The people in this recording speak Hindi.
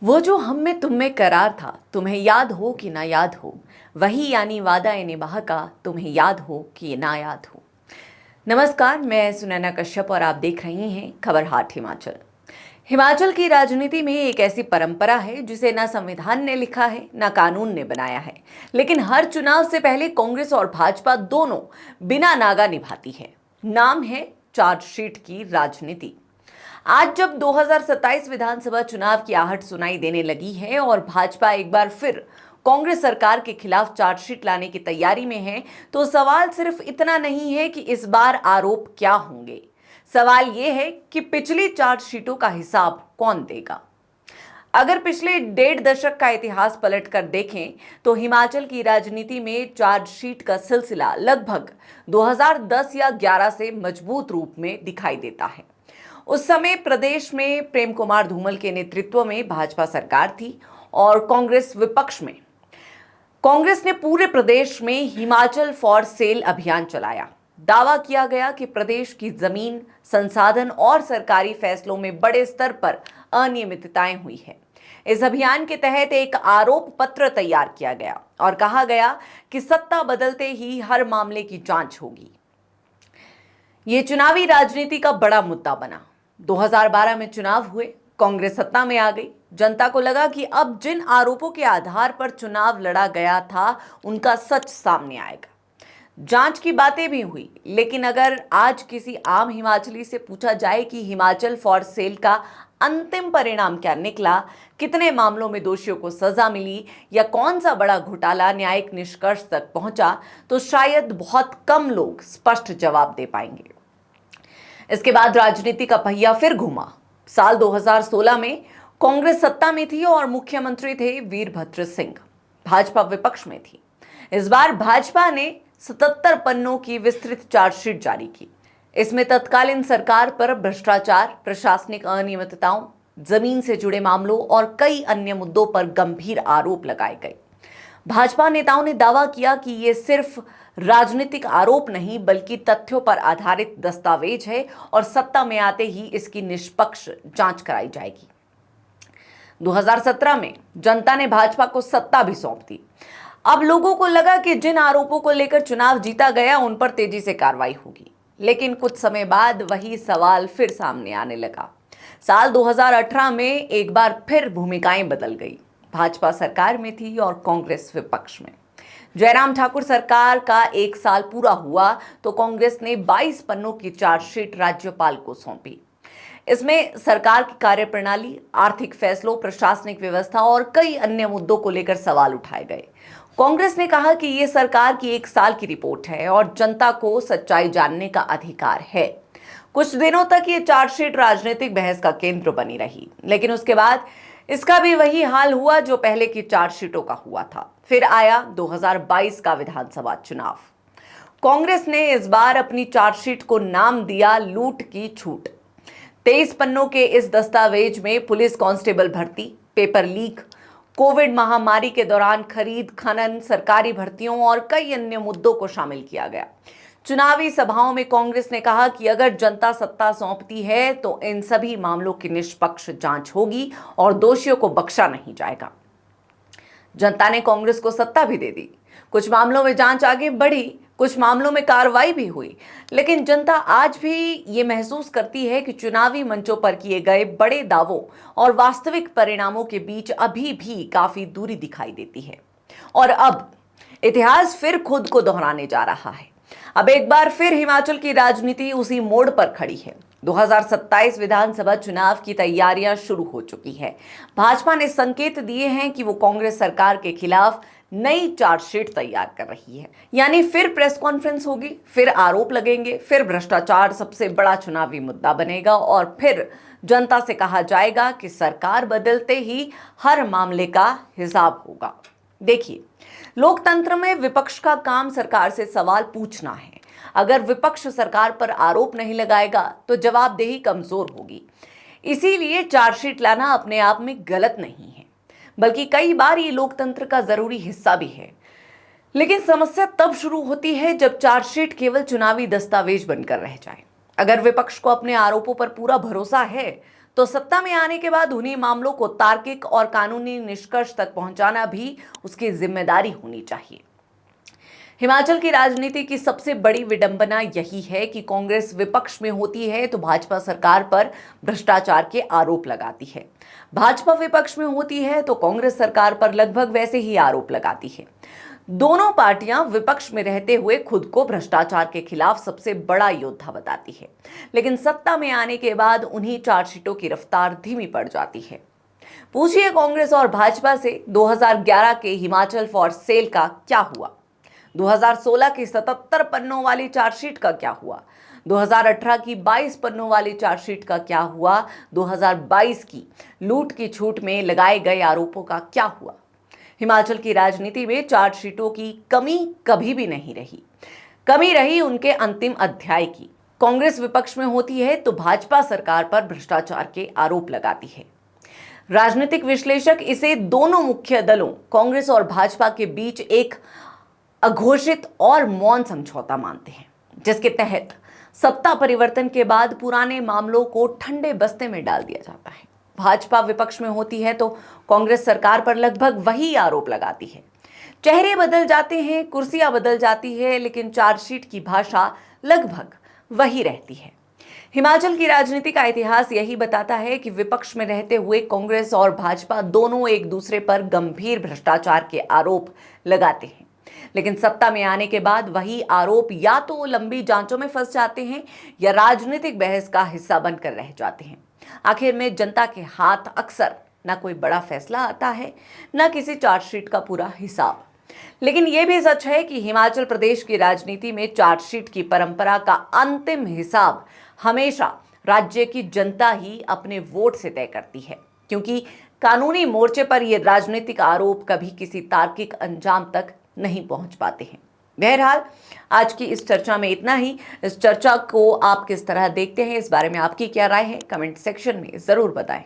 वो जो हम में तुम में करार था, तुम्हें याद हो कि ना याद हो, वही यानी वादा ए निभाह का, तुम्हें याद हो कि ना याद हो। नमस्कार, मैं सुनैना कश्यप और आप देख रहे हैं खबर हाट हिमाचल। हिमाचल की राजनीति में एक ऐसी परंपरा है जिसे ना संविधान ने लिखा है ना कानून ने बनाया है, लेकिन हर चुनाव से पहले कांग्रेस और भाजपा दोनों बिना नागा निभाती है। नाम है चार्जशीट की राजनीति। आज जब 2027 विधानसभा चुनाव की आहट सुनाई देने लगी है और भाजपा एक बार फिर कांग्रेस सरकार के खिलाफ चार्जशीट लाने की तैयारी में है, तो सवाल सिर्फ इतना नहीं है कि इस बार आरोप क्या होंगे। सवाल यह है कि पिछली चार्जशीटों का हिसाब कौन देगा। अगर पिछले 1.5 दशक का इतिहास पलट कर देखें तो हिमाचल की राजनीति में चार्जशीट का सिलसिला लगभग 2010 या 11 से मजबूत रूप में दिखाई देता है। उस समय प्रदेश में प्रेम कुमार धूमल के नेतृत्व में भाजपा सरकार थी और कांग्रेस विपक्ष में। कांग्रेस ने पूरे प्रदेश में हिमाचल फॉर सेल अभियान चलाया। दावा किया गया कि प्रदेश की जमीन, संसाधन और सरकारी फैसलों में बड़े स्तर पर अनियमितताएं हुई है। इस अभियान के तहत एक आरोप पत्र तैयार किया गया और कहा गया कि सत्ता बदलते ही हर मामले की जांच होगी। ये चुनावी राजनीति का बड़ा मुद्दा बना। 2012 में चुनाव हुए, कांग्रेस सत्ता में आ गई। जनता को लगा कि अब जिन आरोपों के आधार पर चुनाव लड़ा गया था उनका सच सामने आएगा। जांच की बातें भी हुई, लेकिन अगर आज किसी आम हिमाचली से पूछा जाए कि हिमाचल फॉर सेल का अंतिम परिणाम क्या निकला, कितने मामलों में दोषियों को सजा मिली या कौन सा बड़ा घोटाला न्यायिक निष्कर्ष तक पहुंचा, तो शायद बहुत कम लोग स्पष्ट जवाब दे पाएंगे। इसके बाद राजनीति का पहिया फिर घूमा। साल 2016 में कांग्रेस सत्ता में थी और मुख्यमंत्री थे वीरभद्र सिंह। भाजपा विपक्ष में थी। इस बार भाजपा ने 77 पन्नों की विस्तृत चार्जशीट जारी की। इसमें तत्कालीन सरकार पर भ्रष्टाचार, प्रशासनिक अनियमितताओं, जमीन से जुड़े मामलों और कई अन्य मुद्दों पर गंभीर आरोप लगाए गए। भाजपा नेताओं ने दावा किया कि ये सिर्फ राजनीतिक आरोप नहीं बल्कि तथ्यों पर आधारित दस्तावेज है और सत्ता में आते ही इसकी निष्पक्ष जांच कराई जाएगी। 2017 में जनता ने भाजपा को सत्ता भी सौंप दी। अब लोगों को लगा कि जिन आरोपों को लेकर चुनाव जीता गया उन पर तेजी से कार्रवाई होगी, लेकिन कुछ समय बाद वही सवाल फिर सामने आने लगा। साल 2018 में एक बार फिर भूमिकाएं बदल गई। भाजपा सरकार में थी और कांग्रेस विपक्ष में। जयराम ठाकुर सरकार का एक साल पूरा हुआ तो कांग्रेस ने 22 पन्नों की चार्जशीट राज्यपाल को सौंपी। इसमें सरकार की कार्यप्रणाली, आर्थिक फैसलों, प्रशासनिक व्यवस्था और कई अन्य मुद्दों को लेकर सवाल उठाए गए। कांग्रेस ने कहा कि ये सरकार की एक साल की रिपोर्ट है और जनता को सच्चाई जानने का अधिकार है। कुछ दिनों तक ये चार्जशीट राजनीतिक बहस का केंद्र बनी रही, लेकिन उसके बाद इसका भी वही हाल हुआ जो पहले की चार्जशीटों का हुआ था। फिर आया 2022 का विधानसभा चुनाव। कांग्रेस ने इस बार अपनी चार्जशीट को नाम दिया लूट की छूट। 23 पन्नों के इस दस्तावेज में पुलिस कांस्टेबल भर्ती, पेपर लीक, कोविड महामारी के दौरान खरीद, खनन, सरकारी भर्तियों और कई अन्य मुद्दों को शामिल किया गया। चुनावी सभाओं में कांग्रेस ने कहा कि अगर जनता सत्ता सौंपती है तो इन सभी मामलों की निष्पक्ष जांच होगी और दोषियों को बख्शा नहीं जाएगा। जनता ने कांग्रेस को सत्ता भी दे दी। कुछ मामलों में जांच आगे बढ़ी, कुछ मामलों में कार्रवाई भी हुई, लेकिन जनता आज भी ये महसूस करती है कि चुनावी मंचों पर किए गए बड़े दावों और वास्तविक परिणामों के बीच अभी भी काफी दूरी दिखाई देती है। और अब इतिहास फिर खुद को दोहराने जा रहा है। अब एक बार फिर हिमाचल की राजनीति उसी मोड़ पर खड़ी है। 2027 विधानसभा चुनाव की तैयारियां शुरू हो चुकी है। भाजपा ने संकेत दिए हैं कि वो कांग्रेस सरकार के खिलाफ नई चार्जशीट तैयार कर रही है। यानी फिर प्रेस कॉन्फ्रेंस होगी, फिर आरोप लगेंगे, फिर भ्रष्टाचार सबसे बड़ा चुनावी मुद्दा बनेगा और फिर जनता से कहा जाएगा कि सरकार बदलते ही हर मामले का हिसाब होगा। देखिए, लोकतंत्र में विपक्ष का काम सरकार से सवाल पूछना है। अगर विपक्ष सरकार पर आरोप नहीं लगाएगा तो जवाबदेही कमजोर होगी। इसीलिए चार्जशीट लाना अपने आप में गलत नहीं है, बल्कि कई बार ये लोकतंत्र का जरूरी हिस्सा भी है। लेकिन समस्या तब शुरू होती है जब चार्जशीट केवल चुनावी दस्तावेज बनकर रह जाए। अगर विपक्ष को अपने आरोपों पर पूरा भरोसा है तो सत्ता में आने के बाद उन्हीं मामलों को तार्किक और कानूनी निष्कर्ष तक पहुंचाना भी उसकी जिम्मेदारी होनी चाहिए। हिमाचल की राजनीति की सबसे बड़ी विडंबना यही है कि कांग्रेस विपक्ष में होती है तो भाजपा सरकार पर भ्रष्टाचार के आरोप लगाती है, भाजपा विपक्ष में होती है तो कांग्रेस सरकार पर लगभग वैसे ही आरोप लगाती है। दोनों पार्टियां विपक्ष में रहते हुए खुद को भ्रष्टाचार के खिलाफ सबसे बड़ा योद्धा बताती है, लेकिन सत्ता में आने के बाद उन्हीं चार्जशीटों की रफ्तार धीमी पड़ जाती है। पूछिए कांग्रेस और भाजपा से 2011 के हिमाचल फॉर सेल का क्या हुआ, 2016 की 77 पन्नों वाली चार्जशीट का क्या हुआ, 2018 की 22 पन्नों वाली चार्जशीट का क्या हुआ, 2022 की लूट की छूट में लगाए गए आरोपों का क्या हुआ। हिमाचल की राजनीति में चार्जशीटों की कमी कभी भी नहीं रही, कमी रही उनके अंतिम अध्याय की। कांग्रेस विपक्ष में होती है तो भाजपा सरकार पर भ्रष्टाचार के आरोप लगाती है। राजनीतिक विश्लेषक इसे दोनों मुख्य दलों कांग्रेस और भाजपा के बीच एक अघोषित और मौन समझौता मानते हैं, जिसके तहत सत्ता परिवर्तन के बाद पुराने मामलों को ठंडे बस्ते में डाल दिया जाता है। भाजपा विपक्ष में होती है तो कांग्रेस सरकार पर लगभग वही आरोप लगाती है। चेहरे बदल जाते हैं, कुर्सियां बदल जाती है, लेकिन चार्जशीट की भाषा लगभग वही रहती है। हिमाचल की राजनीति का इतिहास यही बताता है कि विपक्ष में रहते हुए कांग्रेस और भाजपा दोनों एक दूसरे पर गंभीर भ्रष्टाचार के आरोप लगाते हैं, लेकिन सत्ता में आने के बाद वही आरोप या तो लंबी जांचों में फंस जाते हैं या राजनीतिक बहस का हिस्सा बनकर रह जाते हैं। आखिर में जनता के हाथ अक्सर ना कोई बड़ा फैसला आता है, ना किसी चार्जशीट का पूरा हिसाब। लेकिन यह भी सच है कि हिमाचल प्रदेश की राजनीति में चार्जशीट की परंपरा का अंतिम हिसाब हमेशा राज्य की जनता ही अपने वोट से तय करती है, क्योंकि कानूनी मोर्चे पर ये राजनीतिक आरोप कभी किसी तार्किक अंजाम तक नहीं पहुंच पाते हैं। बहरहाल आज की इस चर्चा में इतना ही। इस चर्चा को आप किस तरह देखते हैं, इस बारे में आपकी क्या राय है, कमेंट सेक्शन में जरूर बताएं।